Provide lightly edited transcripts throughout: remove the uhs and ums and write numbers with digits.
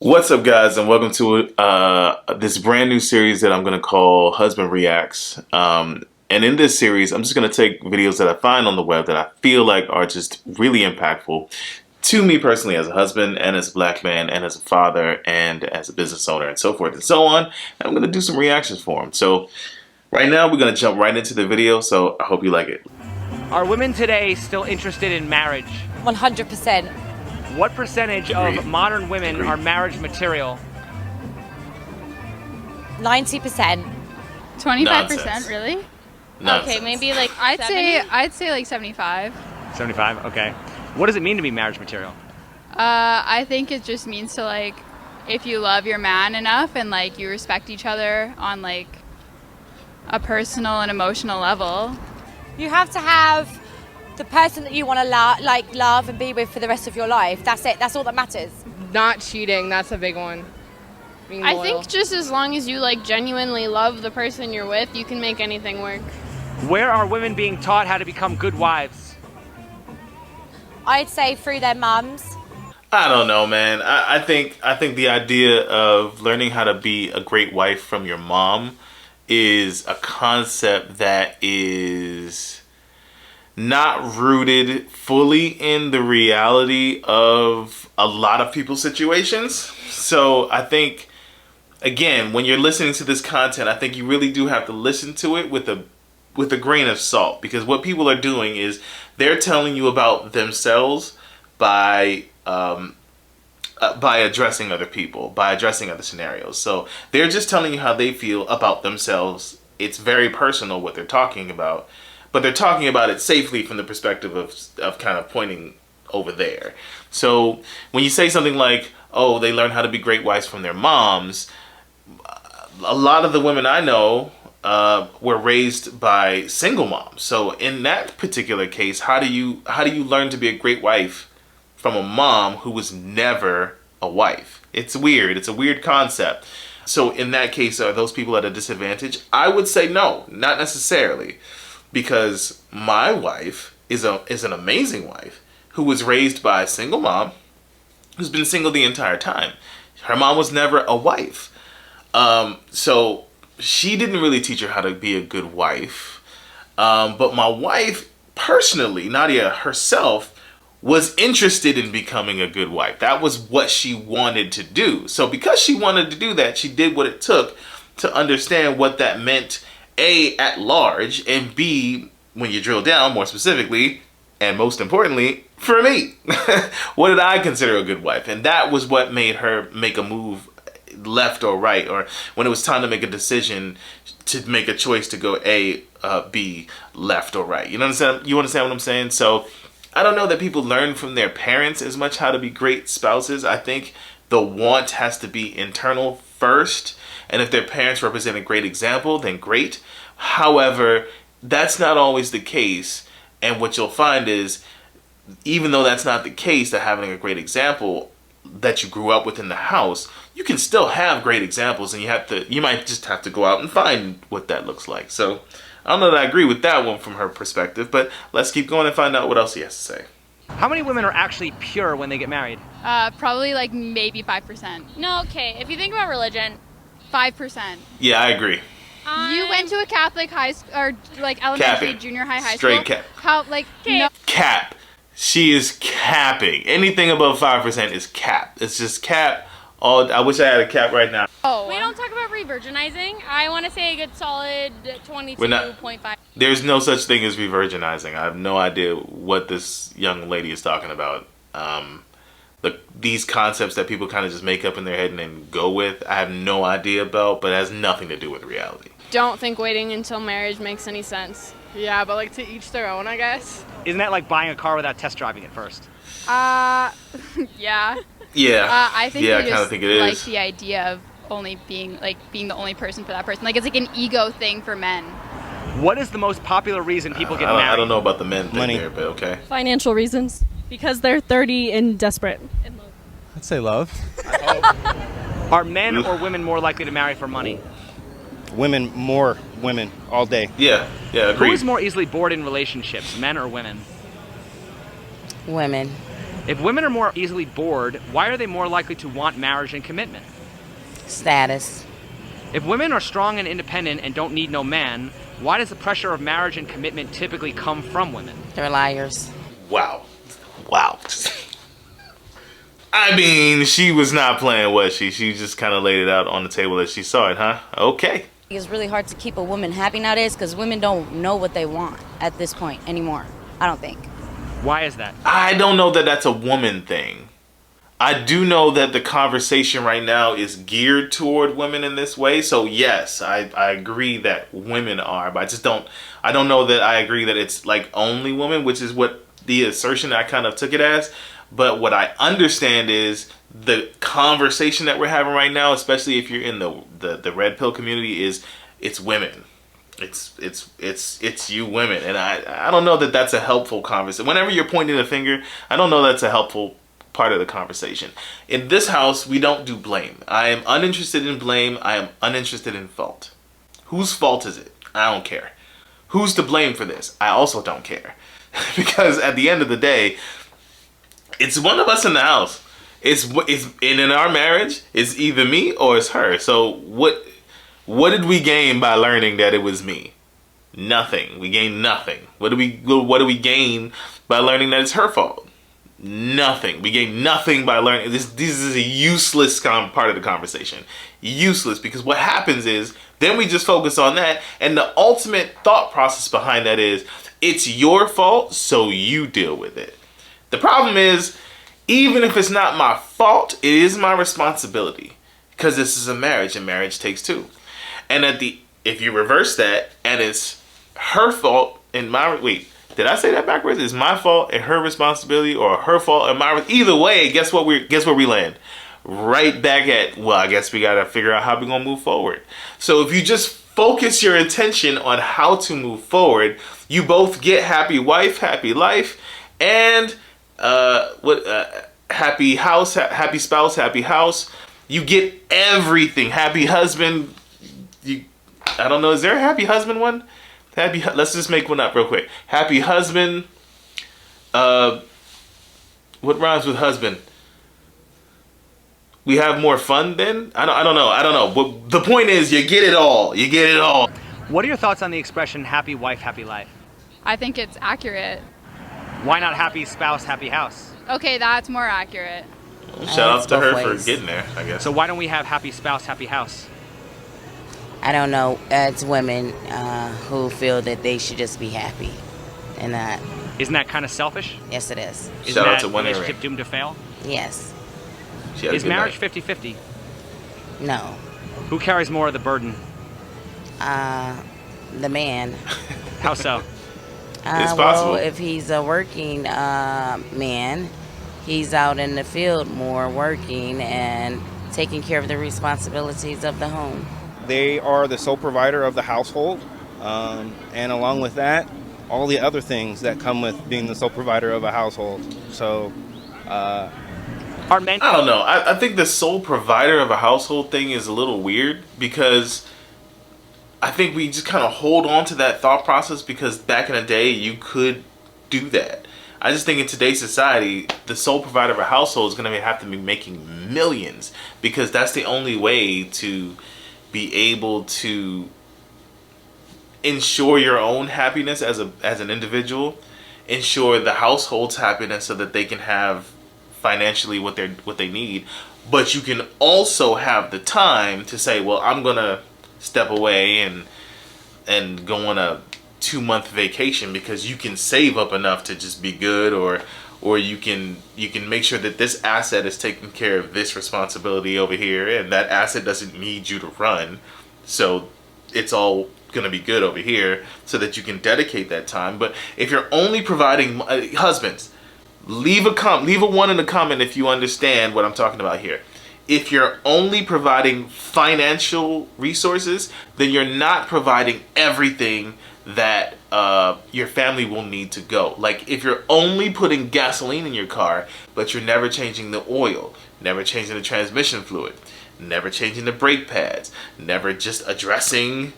What's up, guys, and welcome to this brand new series that I'm going to call Husband Reacts. And in this series, I'm just going to take videos that I find on the web that I feel like are just really impactful to me personally as a husband and as a black man and as a father and as a business owner and so forth and so on. And I'm going to do some reactions for them. So right now, we're going to jump right into the video, so I hope you like it. Are women today still interested in marriage? 100%. What percentage Agreed. of modern women Agreed. are marriage material? 90%. 25%, Nonsense. really? Nonsense. Okay, maybe like I'd 70? say like 75. 75, okay. What does it mean to be marriage material? I think it just means to like, if you love your man enough and like you respect each other on like a personal and emotional level. You have to have the person that you want to love and be with for the rest of your life. That's it. That's all that matters. Not cheating, that's a big one. Being I loyal. think just as long as you like genuinely love the person you're with, you can make anything work. Where are women being taught how to become good wives? I'd say through their mums. I don't know, man. I think the idea of learning how to be a great wife from your mom is a concept that is not rooted fully in the reality of a lot of people's situations. So I think, again, when you're listening to this content, I think you really do have to listen to it with a grain of salt, because what people are doing is they're telling you about themselves by addressing other people, by addressing other scenarios. So they're just telling you how they feel about themselves. It's very personal what they're talking about, but they're talking about it safely from the perspective of kind of pointing over there. So when you say something like, oh, they learn how to be great wives from their moms, a lot of the women I know were raised by single moms. So in that particular case, how do you learn to be a great wife from a mom who was never a wife? It's weird. It's a weird concept. So in that case, are those people at a disadvantage? I would say no, not necessarily, because my wife is an amazing wife who was raised by a single mom who's been single the entire time. Her mom was never a wife. So she didn't really teach her how to be a good wife. But my wife, personally, Nadia herself, was interested in becoming a good wife. That was what she wanted to do. So because she wanted to do that, she did what it took to understand what that meant, A, at large, and B, when you drill down more specifically, and most importantly, for me. What did I consider a good wife? And that was what made her make a move left or right, or when it was time to make a decision to make a choice to go A, B, left or right. You understand what I'm saying? So I don't know that people learn from their parents as much how to be great spouses. I think the want has to be internal first. And if their parents represent a great example, then great. However, that's not always the case. And what you'll find is, even though that's not the case, that having a great example that you grew up with in the house, you can still have great examples, and you might just have to go out and find what that looks like. So I don't know that I agree with that one from her perspective, but let's keep going and find out what else he has to say. How many women are actually pure when they get married? Probably like maybe 5%. No, okay. If you think about religion, 5%. Yeah, I agree. You went to a Catholic high school or like elementary, Capping. junior high, high Straight school. cap. How like Okay. no? Cap. She is capping. Anything above 5% is cap. It's just cap. I wish I had a cap right now. Oh, we don't talk about re-virginizing. I want to say a good solid We're not- 22.5. There's no such thing as re-virginizing. I have no idea what this young lady is talking about. These concepts that people kind of just make up in their head and then go with, I have no idea about, but it has nothing to do with reality. Don't think waiting until marriage makes any sense. Yeah, but like to each their own, I guess. Isn't that like buying a car without test driving it first? yeah. Yeah. I think yeah, we I kind just of think it like is. the idea of only being the only person for that person. Like it's like an ego thing for men. What is the most popular reason people get I married? don't know about the men thing Money. there, but okay. Financial reasons, because they're 30 and desperate. I'd say love. Are men or women more likely to marry for money? Women, more women, all day. Yeah, Who agreed. is more easily bored in relationships, men or women? Women. If women are more easily bored, why are they more likely to want marriage and commitment? Status. If women are strong and independent and don't need no man, why does the pressure of marriage and commitment typically come from women? They're liars. Wow. Wow. I mean, she was not playing, was she? She just kind of laid it out on the table as she saw it, huh? Okay. It's really hard to keep a woman happy nowadays because women don't know what they want at this point anymore. I don't think. Why is that? I don't know that that's a woman thing. I do know that the conversation right now is geared toward women in this way. So yes, I agree that women are, but I don't know that I agree that it's like only women, which is what the assertion I kind of took it as. But what I understand is the conversation that we're having right now, especially if you're in the red pill community, is it's women. It's you women. And I don't know that that's a helpful conversation. Whenever you're pointing a finger, I don't know that's a helpful part of the conversation. In this house, we don't do blame. I am uninterested in blame. I am uninterested in fault. Whose fault is it? I don't care. Who's to blame for this? I also don't care. Because at the end of the day, it's one of us in the house. In our marriage, it's either me or it's her. So what did we gain by learning that it was me? Nothing. We gained nothing. What do we gain by learning that it's her fault? Nothing. We gain nothing by learning. This is a useless part of the conversation. Useless, because what happens is then we just focus on that, and the ultimate thought process behind that is it's your fault, so you deal with it. The problem is, even if it's not my fault, it is my responsibility, because this is a marriage, and marriage takes two. And if you reverse that, and it's her fault and wait, did I say that backwards? It's my fault and her responsibility, or her fault and my, either way, guess where we land? Right back at, well, I guess we gotta figure out how we're gonna move forward. So if you just focus your attention on how to move forward, you both get happy wife, happy life, and happy house, happy spouse, happy house. You get everything. Happy husband. I don't know. Is there a happy husband one? Let's just make one up real quick. Happy husband. What rhymes with husband? We have more fun then? I don't know. But the point is, you get it all. You get it all. What are your thoughts on the expression happy wife, happy life? I think it's accurate. Why not happy spouse, happy house? Okay, that's more accurate. Shout out to her for getting there, I guess. So why don't we have happy spouse, happy house? I don't know. It's women who feel that they should just be happy, and not. Isn't that kind of selfish? Yes, it is. Shout out to Isn't that One relationship Earring. doomed to fail? Yes. Is marriage 50-50? No. Who carries more of the burden? The man. How so? It's possible. Well, if he's a working man, he's out in the field more working and taking care of the responsibilities of the home. They are the sole provider of the household, and along with that, all the other things that come with being the sole provider of a household. So, Are men? I don't know. I think the sole provider of a household thing is a little weird, because I think we just kind of hold on to that thought process because back in the day you could do that. I just think in today's society, the sole provider of a household is going to have to be making millions, because that's the only way to be able to ensure your own happiness as an individual, ensure the household's happiness so that they can have financially what they need, but you can also have the time to say, well, I'm gonna step away and go on a 2-month vacation, because you can save up enough to just be good, or you can make sure that this asset is taking care of this responsibility over here, and that asset doesn't need you to run, so it's all gonna be good over here, so that you can dedicate that time. But if you're only providing husbands, leave a 1 in the comment if you understand what I'm talking about here. If you're only providing financial resources, then you're not providing everything that your family will need to go. Like if you're only putting gasoline in your car, but you're never changing the oil, never changing the transmission fluid, never changing the brake pads, never just addressing,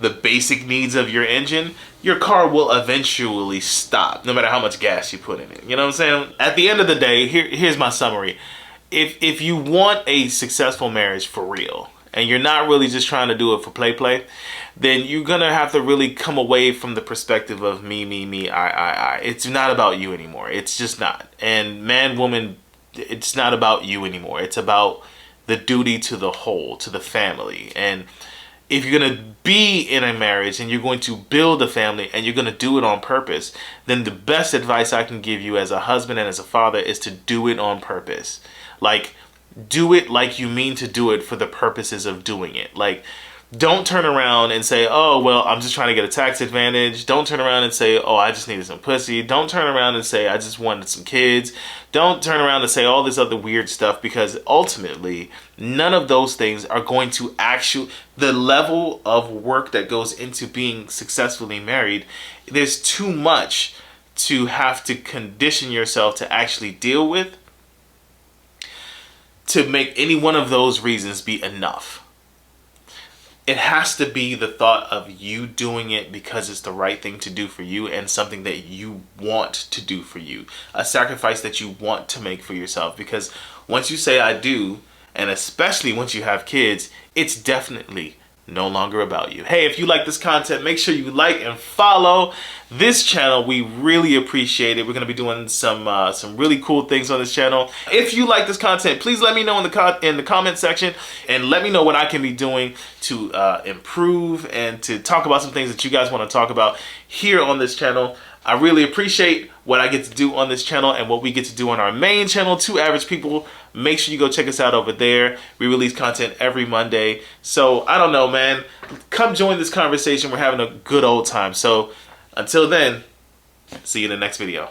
the basic needs of your engine, your car will eventually stop, no matter how much gas you put in it. You know what I'm saying? At the end of the day, here's my summary. If you want a successful marriage for real, and you're not really just trying to do it for play, then you're gonna have to really come away from the perspective of me, I. It's not about you anymore. It's just not. And man, woman, it's not about you anymore. It's about the duty to the whole, to the family. And if you're gonna be in a marriage and you're going to build a family and you're gonna do it on purpose, then the best advice I can give you as a husband and as a father is to do it on purpose. Like, do it like you mean to do it for the purposes of doing it. Like, don't turn around and say, oh, well, I'm just trying to get a tax advantage. Don't turn around and say, oh, I just needed some pussy. Don't turn around and say, I just wanted some kids. Don't turn around and say all this other weird stuff, because ultimately, none of those things are going to the level of work that goes into being successfully married, there's too much to have to condition yourself to actually deal with to make any one of those reasons be enough. It has to be the thought of you doing it because it's the right thing to do for you and something that you want to do for you. A sacrifice that you want to make for yourself. Because once you say I do, and especially once you have kids, it's definitely no longer about you. Hey, if you like this content, make sure you like and follow this channel. We really appreciate it. We're going to be doing some really cool things on this channel. If you like this content, please let me know in the comment section, and let me know what I can be doing to improve and to talk about some things that you guys want to talk about here on this channel. I really appreciate what I get to do on this channel and what we get to do on our main channel, Two Average People. Make sure you go check us out over there. We release content every Monday. So, I don't know, man. Come join this conversation. We're having a good old time. So, until then, see you in the next video.